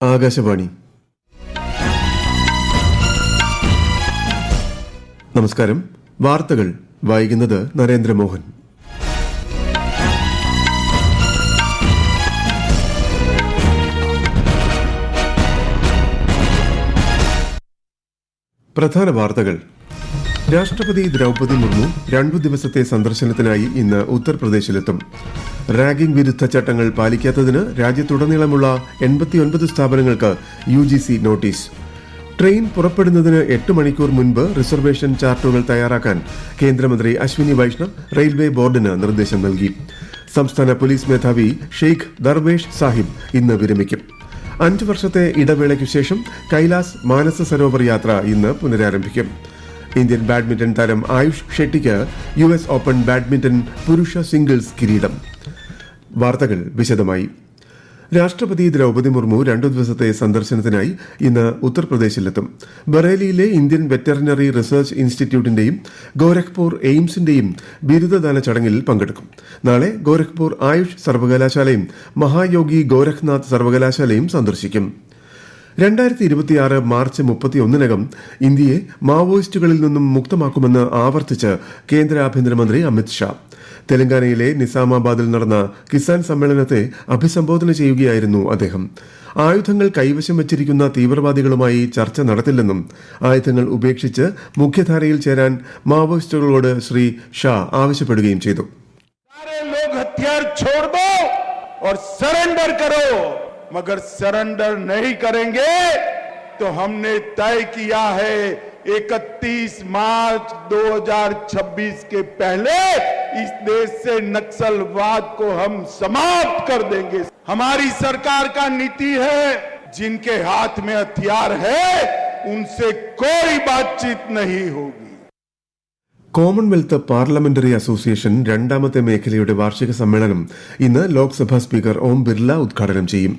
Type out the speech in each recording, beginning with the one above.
ആകാശവാണി. നമസ്കാരം. വാർത്തകൾ വായിക്കുന്നത് നരേന്ദ്രമോഹൻ. പ്രധാന വാർത്തകൾ. രാഷ്ട്രപതി ദ്രൗപദി മുർമു 2 ദിവസത്തെ സന്ദർശനത്തിനായി ഇന്ന് ഉത്തർപ്രദേശിലെത്തും. റാഗിംഗ് വിരുദ്ധ ചട്ടങ്ങൾ പാലിക്കാത്തതിന് രാജ്യത്തുടനീളമുള്ള 89 സ്ഥാപനങ്ങൾക്ക് UGC നോട്ടീസ്. ട്രെയിൻ പുറപ്പെടുന്നതിന് 8 മണിക്കൂർ മുൻപ് റിസർവേഷൻ ചാർട്ടുകൾ തയ്യാറാക്കാൻ കേന്ദ്രമന്ത്രി അശ്വിനി വൈഷ്ണവ് റെയിൽവേ ബോർഡിന് നിർദ്ദേശം നൽകി. സംസ്ഥാന പോലീസ് മേധാവി ഷെയ്ഖ് ദർവേഷ് സാഹിബ് ഇന്ന് വിരമിക്കും. 5 വർഷത്തെ ഇടവേളയ്ക്കു ശേഷം കൈലാസ് മാനസ സരോവർ യാത്ര ഇന്ന് പുനരാരംഭിക്കും. ഇന്ത്യൻ ബാഡ്മിന്റൺ താരം ആയുഷ് ഷെട്ടിക്ക് US ഓപ്പൺ ബാഡ്മിന്റൺ പുരുഷ സിംഗിൾസ് കിരീടം. വാർത്തകൾ വിശദമായി. രാഷ്ട്രപതി ദ്രൗപദി മുർമു 2 ദിവസത്തെ സന്ദർശനത്തിനായി ഇന്ന് ഉത്തർപ്രദേശിലെത്തും. ബറേലിയിലെ ഇന്ത്യൻ വെറ്ററിനറി റിസർച്ച് ഇൻസ്റ്റിറ്റ്യൂട്ടിന്റെയും ഗോരഖ്പൂർ എയിംസിന്റെയും ബിരുദദാന ചടങ്ങിൽ പങ്കെടുക്കും. നാളെ ഗോരഖ്പൂർ ആയുഷ് സർവകലാശാലയും മഹായോഗി ഗോരഖ്നാഥ് സർവകലാശാലയും സന്ദർശിക്കും. 2026 മാർച്ച് 31-നകം ഇന്ത്യയെ മാവോയിസ്റ്റുകളിൽ നിന്നും മുക്തമാക്കുമെന്ന് ആവർത്തിച്ച് കേന്ദ്ര ആഭ്യന്തരമന്ത്രി അമിത് ഷാ. തെലങ്കാനയിലെ നിസാമാബാദിൽ നടന്ന കിസാൻ സമ്മേളനത്തെ അഭിസംബോധന ചെയ്യുകയായിരുന്നു അദ്ദേഹം. ആയുധങ്ങൾ കൈവശം വച്ചിരിക്കുന്ന തീവ്രവാദികളുമായി ചർച്ച നടത്തില്ലെന്നും ആയുധങ്ങൾ ഉപേക്ഷിച്ച് മുഖ്യധാരയിൽ ചേരാൻ മാവോയിസ്റ്റുകളോട് ശ്രീ ഷാ ആവശ്യപ്പെടുകയും ചെയ്തു. मगर सरेंडर नहीं करेंगे तो हमने तय किया है 31 मार्च 2026 के पहले इस देश से नक्सलवाद को हम समाप्त कर देंगे. हमारी सरकार का नीति है, जिनके हाथ में हथियार है उनसे कोई बातचीत नहीं होगी. കോമൺവെൽത്ത് പാർലമെന്ററി അസോസിയേഷൻ 2ാമത്തെ മേഖലയുടെ വാർഷിക സമ്മേളനം ഇന്ന് ലോക്സഭാ സ്പീക്കർ ഓം ബിർല ഉദ്ഘാടനം ചെയ്യും.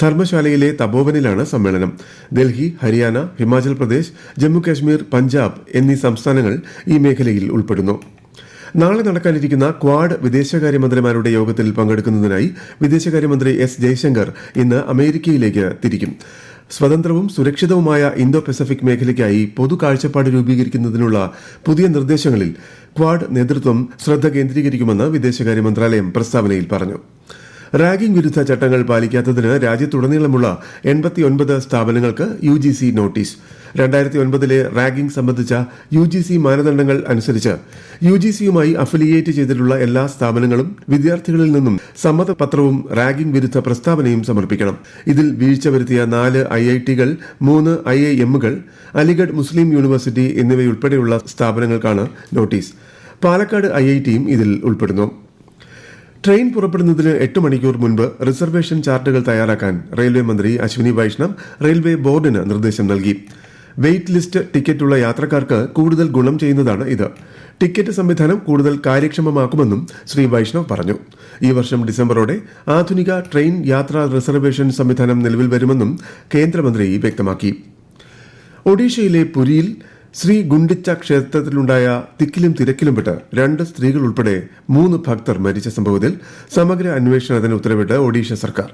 ധർമ്മശാലയിലെ തപോവനിലാണ് സമ്മേളനം. ഡൽഹി, ഹരിയാന, ഹിമാചൽ പ്രദേശ്, ജമ്മുകാശ്മീർ, പഞ്ചാബ് എന്നീ സംസ്ഥാനങ്ങൾ ഈ മേഖലയിൽ ഉൾപ്പെടുന്നു. നാളെ നടക്കാനിരിക്കുന്ന ക്വാഡ് വിദേശകാര്യമന്ത്രിമാരുടെ യോഗത്തിൽ പങ്കെടുക്കുന്നതിനായി വിദേശകാര്യമന്ത്രി S. ജയശങ്കർ ഇന്ന് അമേരിക്കയിലേക്ക് തിരിക്കും. സ്വതന്ത്രവും സുരക്ഷിതവുമായ ഇന്തോ പസഫിക് മേഖലയ്ക്കായി പൊതു കാഴ്ചപ്പാട് രൂപീകരിക്കുന്നതിനുള്ള പുതിയ നിർദ്ദേശങ്ങളിൽ ക്വാഡ് നേതൃത്വം ശ്രദ്ധ കേന്ദ്രീകരിക്കുമെന്ന് വിദേശകാര്യ മന്ത്രാലയം പ്രസ്താവനയിൽ പറഞ്ഞു. റാഗിംഗ് വിരുദ്ധ ചട്ടങ്ങൾ പാലിക്കാത്തതിന് രാജ്യത്തുടനീളമുള്ള 89 സ്ഥാപനങ്ങൾക്ക് UGC നോട്ടീസ്. 2009 റാഗിംഗ് സംബന്ധിച്ച UGC മാനദണ്ഡങ്ങൾ അനുസരിച്ച് UGCയുമായി അഫിലിയേറ്റ് ചെയ്തിട്ടുള്ള എല്ലാ സ്ഥാപനങ്ങളും വിദ്യാർത്ഥികളിൽ നിന്നും സമ്മതപത്രവും റാഗിംഗ് വിരുദ്ധ പ്രസ്താവനയും സമർപ്പിക്കണം. ഇതിൽ വീഴ്ച വരുത്തിയ 4 IITകൾ, 3 IIMകൾ, അലിഗഡ് മുസ്ലിം യൂണിവേഴ്സിറ്റി എന്നിവയുൾപ്പെടെയുള്ള സ്ഥാപനങ്ങൾക്കാണ് നോട്ടീസ്. പാലക്കാട് IITയും ഇതിൽ ഉൾപ്പെടുന്നു. ട്രെയിൻ പുറപ്പെടുന്നതിന് 8 മണിക്കൂർ മുൻപ് റിസർവേഷൻ ചാർട്ടുകൾ തയ്യാറാക്കാൻ റെയിൽവേ മന്ത്രി അശ്വിനി വൈഷ്ണവ് റെയിൽവേ ബോർഡിന് നിർദ്ദേശം നൽകി. വെയിറ്റ് ലിസ്റ്റ് ടിക്കറ്റുള്ള യാത്രക്കാർക്ക് കൂടുതൽ ഗുണം ചെയ്യുന്നതാണ് ഇത്. ടിക്കറ്റ് സംവിധാനം കൂടുതൽ കാര്യക്ഷമമാക്കുമെന്നും ശ്രീ വൈഷ്ണവ് പറഞ്ഞു. ഈ വർഷം ഡിസംബറോടെ ആധുനിക ട്രെയിൻ യാത്രാ റിസർവേഷൻ സംവിധാനം നിലവിൽ വരുമെന്നും കേന്ദ്രമന്ത്രി വ്യക്തമാക്കി. ഒഡീഷയിലെ പുരിയിൽ ശ്രീ ഗുണ്ടിച്ച ക്ഷേത്രത്തിലുണ്ടായ തിക്കിലും തിരക്കിലും പെട്ട് 2 സ്ത്രീകൾ ഉൾപ്പെടെ 3 ഭക്തർ മരിച്ച സംഭവത്തിൽ സമഗ്ര അന്വേഷണത്തിന് ഉത്തരവിട്ട് ഒഡീഷ സർക്കാർ.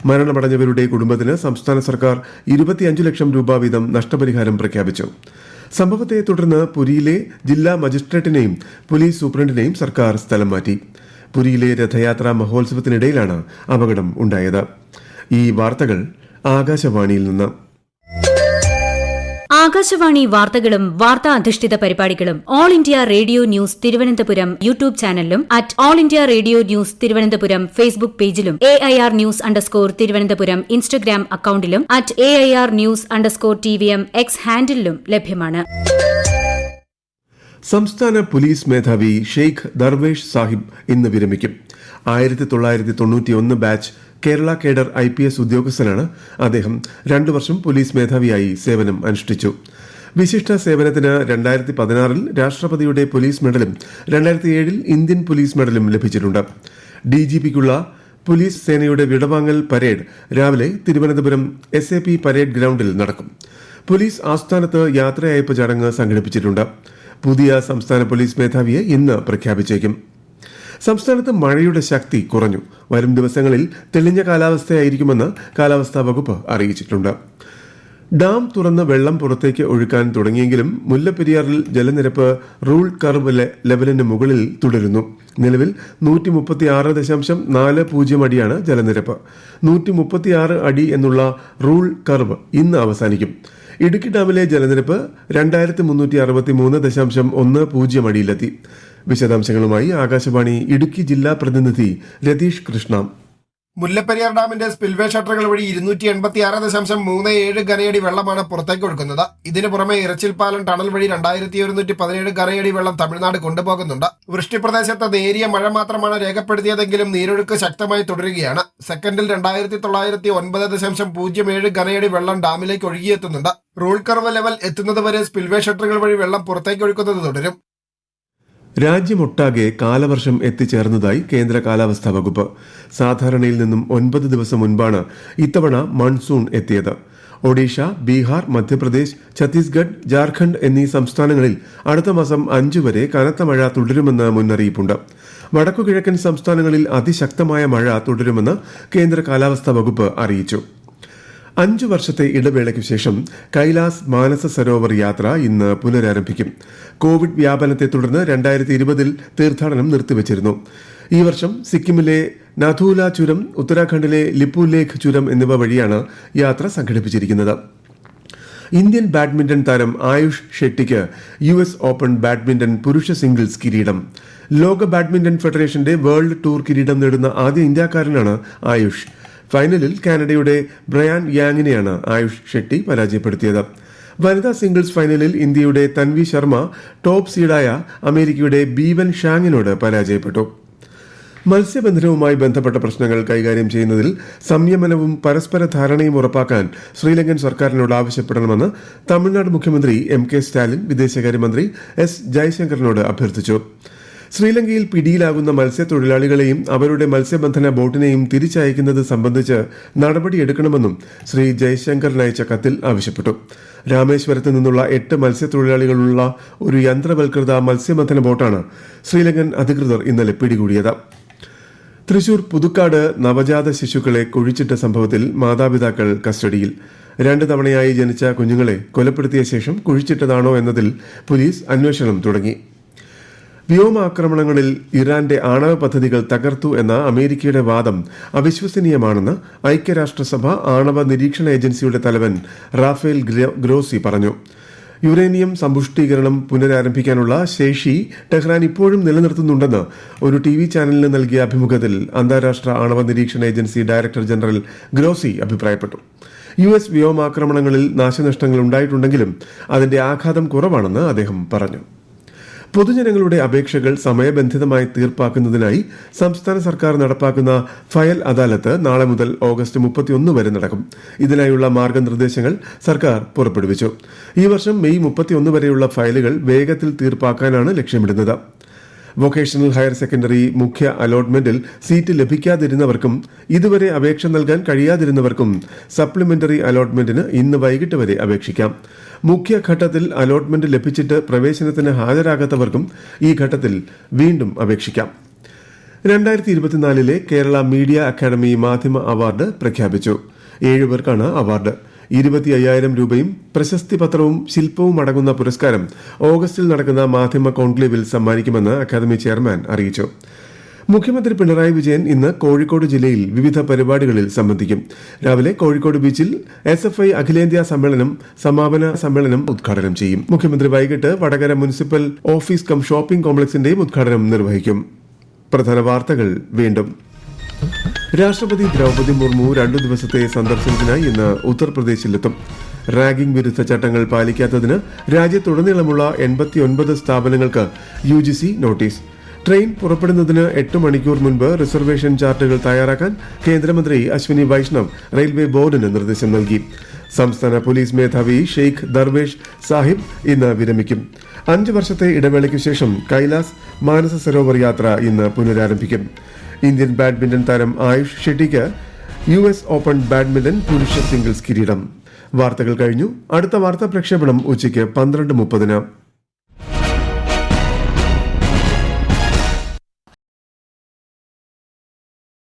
മരണമടഞ്ഞവരുടെ കുടുംബത്തിന് സംസ്ഥാന സർക്കാർ 25 ലക്ഷം രൂപ വീതം നഷ്ടപരിഹാരം പ്രഖ്യാപിച്ചു. സംഭവത്തെ തുടർന്ന് പുരിയിലെ ജില്ലാ മജിസ്ട്രേറ്റിനെയും പോലീസ് സൂപ്രണ്ടിനെയും സർക്കാർ സ്ഥലം മാറ്റി. പുരിയിലെ രഥയാത്രാ മഹോത്സവത്തിനിടയിലാണ് അപകടം ഉണ്ടായത്. ഈ വാർത്തകൾ ആകാശവാണിയിൽ നിന്ന്. ആകാശവാണി വാർത്തകളും വാർത്താ അധിഷ്ഠിത പരിപാടികളും all India radio news Thiruvananthapuram YouTube ചാനലിലും @all India radio news Thiruvananthapuram Facebook പേജിലും AIR _ തിരുവനന്തപുരം ഇൻസ്റ്റഗ്രാം അക്കൌണ്ടിലും @AIR News _TVM X ഹാൻഡിലും ലഭ്യമാണ്. സംസ്ഥാന പോലീസ് മേധാവി ഷെയ്ഖ് ദർവേഷ് സാഹിബ് ഇന്ന് വിരമിക്കും. 1991 ബാച്ച് കേരള കേഡർ IPS ഉദ്യോഗസ്ഥനാണ് അദ്ദേഹം. 2 വർഷം പോലീസ് മേധാവിയായി സേവനം അനുഷ്ഠിച്ചു. വിശിഷ്ട സേവനത്തിന് 2016 രാഷ്ട്രപതിയുടെ പോലീസ് മെഡലും 2007 ഇന്ത്യൻ പോലീസ് മെഡലും ലഭിച്ചിട്ടുണ്ട്. DGPക്കുള്ള പോലീസ് സേനയുടെ വിടവാങ്ങൽ പരേഡ് രാവിലെ തിരുവനന്തപുരം SAP പരേഡ് ഗ്രൌണ്ടിൽ നടക്കും. പോലീസ് ആസ്ഥാനത്ത് യാത്രയയപ്പ് ചടങ്ങ് സംഘടിപ്പിച്ചിട്ടുണ്ട്. പുതിയ സംസ്ഥാന പോലീസ് മേധാവിയെ ഇന്ന് പ്രഖ്യാപിച്ചേക്കും. സംസ്ഥാനത്ത് മഴയുടെ ശക്തി കുറഞ്ഞു. വരും ദിവസങ്ങളിൽ തെളിഞ്ഞ കാലാവസ്ഥയായിരിക്കുമെന്ന് കാലാവസ്ഥാ വകുപ്പ് അറിയിച്ചിട്ടുണ്ട്. ഡാം തുറന്ന് വെള്ളം പുറത്തേക്ക് ഒഴുക്കാൻ തുടങ്ങിയെങ്കിലും മുല്ലപ്പെരിയാറിൽ ജലനിരപ്പ് റൂൾ കർവ് ലെവലിന് മുകളിൽ തുടരുന്നു. നിലവിൽ 136.40 അടിയാണ് ജലനിരപ്പ്. 136 അടി എന്നുള്ള റൂൾ കർവ് ഇന്ന് അവസാനിക്കും. ഇടുക്കി ഡാമിലെ ജലനിരപ്പ് 2363.10 അടിയിലെത്തി. വിശദാംശങ്ങളുമായി ആകാശവാണി ഇടുക്കി ജില്ലാ പ്രതിനിധി രതീഷ് കൃഷ്ണ. മുല്ലപ്പെരിയാർ ഡാമിന്റെ സ്പിൽവേ ഷട്ടറുകൾ വഴി 286.37 ഘനയടി വെള്ളമാണ് പുറത്തേക്ക് ഒഴുക്കുന്നത്. ഇതിനു പുറമെ ഇറച്ചിൽപ്പാലം ടണൽ വഴി 2117 ഘനയടി വെള്ളം തമിഴ്നാട് കൊണ്ടുപോകുന്നുണ്ട്. വൃഷ്ടിപ്രദേശത്ത് നേരിയ മഴ മാത്രമാണ് രേഖപ്പെടുത്തിയതെങ്കിലും നീരൊഴുക്ക് ശക്തമായി തുടരുകയാണ്. സെക്കൻഡിൽ 2909.07 ഘനയടി വെള്ളം ഡാമിലേക്ക് ഒഴുകിയെത്തുന്നുണ്ട്. റൂൾ കർവ് ലെവൽ എത്തുന്നതുവരെ സ്പിൽവേ ഷട്ടറുകൾ വഴി വെള്ളം പുറത്തേക്ക് ഒഴുക്കുന്നത് തുടരും. രാജ്യമൊട്ടാകെ കാലവർഷം എത്തിച്ചേർന്നതായി കേന്ദ്ര കാലാവസ്ഥാ വകുപ്പ്. സാധാരണയിൽ നിന്നും 9 ദിവസം മുൻപാണ് ഇത്തവണ മൺസൂൺ എത്തിയത്. ഒഡീഷ, ബീഹാർ, മധ്യപ്രദേശ്, ഛത്തീസ്ഗഡ്, ജാർഖണ്ഡ് എന്നീ സംസ്ഥാനങ്ങളിൽ അടുത്ത മാസം 5 വരെ കനത്ത മഴ തുടരുമെന്ന് മുന്നറിയിപ്പുണ്ട്. വടക്കുകിഴക്കൻ സംസ്ഥാനങ്ങളിൽ അതിശക്തമായ മഴ തുടരുമെന്ന് കേന്ദ്ര കാലാവസ്ഥാ വകുപ്പ് അറിയിച്ചു. 5 വർഷത്തെ ഇടവേളയ്ക്കു ശേഷം കൈലാസ് മാനസ സരോവർ യാത്ര ഇന്ന് പുനരാരംഭിക്കും. കോവിഡ് വ്യാപനത്തെ തുടർന്ന് 2020 തീർത്ഥാടനം നിർത്തിവച്ചിരുന്നു. ഈ വർഷം സിക്കിമിലെ നാഥൂല ചുരം, ഉത്തരാഖണ്ഡിലെ ലിപ്പുലേഖ് ചുരം എന്നിവ വഴിയാണ് യാത്ര സംഘടിപ്പിച്ചിരിക്കുന്നത്. ഇന്ത്യൻ ബാഡ്മിന്റൺ താരം ആയുഷ് ഷെട്ടിക്ക് US ഓപ്പൺ ബാഡ്മിന്റൺ പുരുഷ സിംഗിൾസ് കിരീടം. ലോക ബാഡ്മിന്റൺ ഫെഡറേഷന്റെ വേൾഡ് ടൂർ കിരീടം നേടുന്ന ആദ്യ ഇന്ത്യക്കാരനാണ് ആയുഷ്. ഫൈനലിൽ കാനഡയുടെ ബ്രയാൻ യാങ്ങിനെയാണ് ആയുഷ് ഷെട്ടി പരാജയപ്പെടുത്തിയത്. വനിതാ സിംഗിൾസ് ഫൈനലിൽ ഇന്ത്യയുടെ തൻവി ശർമ്മ ടോപ്പ് സീഡായ അമേരിക്കയുടെ ബീവൻ ഷാങ്ങിനോട് പരാജയപ്പെട്ടു. മത്സ്യബന്ധനവുമായി ബന്ധപ്പെട്ട പ്രശ്നങ്ങൾ കൈകാര്യം ചെയ്യുന്നതിൽ സംയമനവും പരസ്പര ധാരണയും ഉറപ്പാക്കാൻ ശ്രീലങ്കൻ സർക്കാരിനോട് ആവശ്യപ്പെടണമെന്ന് തമിഴ്നാട് മുഖ്യമന്ത്രി MK സ്റ്റാലിൻ വിദേശകാര്യമന്ത്രി S ജയശങ്കറിനോട് അഭ്യർത്ഥിച്ചു. ശ്രീലങ്കയിൽ പിടിയിലാകുന്ന മത്സ്യത്തൊഴിലാളികളെയും അവരുടെ മത്സ്യബന്ധന ബോട്ടിനെയും തിരിച്ചയക്കുന്നത് സംബന്ധിച്ച് നടപടിയെടുക്കണമെന്നും ശ്രീ ജയശങ്കറിനയച്ച കത്തിൽ ആവശ്യപ്പെട്ടു. രാമേശ്വരത്ത് നിന്നുള്ള 8 മത്സ്യത്തൊഴിലാളികളുള്ള ഒരു യന്ത്രവൽകൃത മത്സ്യബന്ധന ബോട്ടാണ് ശ്രീലങ്കൻ അധികൃതർ ഇന്നലെ പിടികൂടിയത്. തൃശൂർ പുതുക്കാട് നവജാത ശിശുക്കളെ കുഴിച്ചിട്ട സംഭവത്തിൽ മാതാപിതാക്കൾ കസ്റ്റഡിയിൽ. 2 തവണയായി ജനിച്ച കുഞ്ഞുങ്ങളെ കൊലപ്പെടുത്തിയ ശേഷം കുഴിച്ചിട്ടതാണോ എന്നതിൽ പോലീസ് അന്വേഷണം തുടങ്ങി. വ്യോമാക്രമണങ്ങളിൽ ഇറാന്റെ ആണവ പദ്ധതികൾ തകർത്തു എന്ന അമേരിക്കയുടെ വാദം അവിശ്വസനീയമാണെന്ന് ഐക്യരാഷ്ട്രസഭ ആണവ നിരീക്ഷണ ഏജൻസിയുടെ തലവൻ റാഫേൽ ഗ്രോസി പറഞ്ഞു. യുറേനിയം സമ്പുഷ്ടീകരണം പുനരാരംഭിക്കാനുള്ള ശേഷി ടെഹ്റാൻ ഇപ്പോഴും നിലനിർത്തുന്നുണ്ടെന്ന് ഒരു TV ചാനലിന് നൽകിയ അഭിമുഖത്തിൽ അന്താരാഷ്ട്ര ആണവ നിരീക്ഷണ ഏജൻസി ഡയറക്ടർ ജനറൽ ഗ്രോസി അഭിപ്രായപ്പെട്ടു. US വ്യോമാക്രമണങ്ങളിൽ നാശനഷ്ടങ്ങൾ ഉണ്ടായിട്ടുണ്ടെങ്കിലും അതിന്റെ ആഘാതം കുറവാണെന്ന് അദ്ദേഹം പറഞ്ഞു. പൊതുജനങ്ങളുടെ അപേക്ഷകൾ സമയബന്ധിതമായി തീർപ്പാക്കുന്നതിനായി സംസ്ഥാന സർക്കാർ നടപ്പാക്കുന്ന ഫയൽ അദാലത്ത് നാളെ മുതൽ ഓഗസ്റ്റ് 31 വരെ നടക്കും. ഇതിനായുള്ള മാർഗനിർദ്ദേശങ്ങൾ സർക്കാർ പുറപ്പെടുവിച്ചു. ഈ വർഷം മെയ് 31 വരെയുള്ള ഫയലുകൾ വേഗത്തിൽ തീർപ്പാക്കാനാണ് ലക്ഷ്യമിടുന്നത്. വൊക്കേഷണൽ ഹയർ സെക്കൻഡറി മുഖ്യ അലോട്ട്മെന്റിൽ സീറ്റ് ലഭിക്കാതിരുന്നവർക്കും ഇതുവരെ അപേക്ഷ നൽകാൻ കഴിയാതിരുന്നവർക്കും സപ്ലിമെന്ററി അലോട്ട്മെന്റിന് ഇന്ന് വൈകിട്ട് വരെ അപേക്ഷിക്കാം. മുഖ്യഘട്ടത്തിൽ അലോട്ട്മെന്റ് ലഭിച്ചിട്ട് പ്രവേശനത്തിന് ഹാജരാകാത്തവർക്കും ഈ ഘട്ടത്തിൽ വീണ്ടും അപേക്ഷിക്കാം. 2024 കേരള മീഡിയ അക്കാദമി മാധ്യമ അവാർഡ് പ്രഖ്യാപിച്ചു. 7 പേർക്കാണ് അവാർഡ്. 25,000 രൂപയും പ്രശസ്തി പത്രവും ശില്പവും അടങ്ങുന്ന പുരസ്കാരം ഓഗസ്റ്റിൽ നടക്കുന്ന മാധ്യമ കോൺക്ലേവിൽ സമ്മാനിക്കുമെന്ന് അക്കാദമി ചെയർമാൻ അറിയിച്ചു. മുഖ്യമന്ത്രി പിണറായി വിജയൻ ഇന്ന് കോഴിക്കോട് ജില്ലയിൽ വിവിധ പരിപാടികളിൽ സംബന്ധിക്കും. രാവിലെ കോഴിക്കോട് ബീച്ചിൽ SFI അഖിലേന്ത്യാ സമാപന സമ്മേളനം ഉദ്ഘാടനം ചെയ്യും. മുഖ്യമന്ത്രി വൈകിട്ട് Vadakara municipal office cum shopping കോംപ്ലക്സിന്റെയും ഉദ്ഘാടനം നിർവഹിക്കും. പ്രധാന വാർത്തകൾ വീണ്ടും. രാഷ്ട്രപതി ദ്രൗപദി മുർമു 2 ദിവസത്തെ സന്ദർശനത്തിനായി ഇന്ന് ഉത്തർപ്രദേശിലെത്തും. റാഗിംഗ് വിരുദ്ധ ചട്ടങ്ങൾ പാലിക്കാത്തതിന് രാജ്യത്തുടനീളമുള്ള 89 സ്ഥാപനങ്ങൾക്ക് UGC നോട്ടീസ്. ട്രെയിൻ പുറപ്പെടുന്നതിന് 8 മണിക്കൂർ മുൻപ് റിസർവേഷൻ ചാർട്ടുകൾ തയ്യാറാക്കാൻ കേന്ദ്രമന്ത്രി അശ്വിനി വൈഷ്ണവ് റെയിൽവേ ബോർഡിന് നിർദ്ദേശം നൽകി. സംസ്ഥാന പോലീസ് മേധാവി ഷെയ്ഖ് ദർവേഷ് സാഹിബ് ഇന്ന് വിരമിക്കും. 5 വർഷത്തെ ഇടവേളയ്ക്കു ശേഷം കൈലാസ് മാനസ സരോവർ യാത്ര ഇന്ന് പുനരാരംഭിക്കും. ഇന്ത്യൻ ബാഡ്മിന്റൺ താരം ആയുഷ് ഷെട്ടിക്ക് US ഓപ്പൺ ബാഡ്മിന്റൺ പുരുഷ സിംഗിൾസ് കിരീടം. വാർത്തകൾ കഴിഞ്ഞു. അടുത്ത വാർത്താ പ്രക്ഷേപണം ഉച്ചയ്ക്ക് 12:30.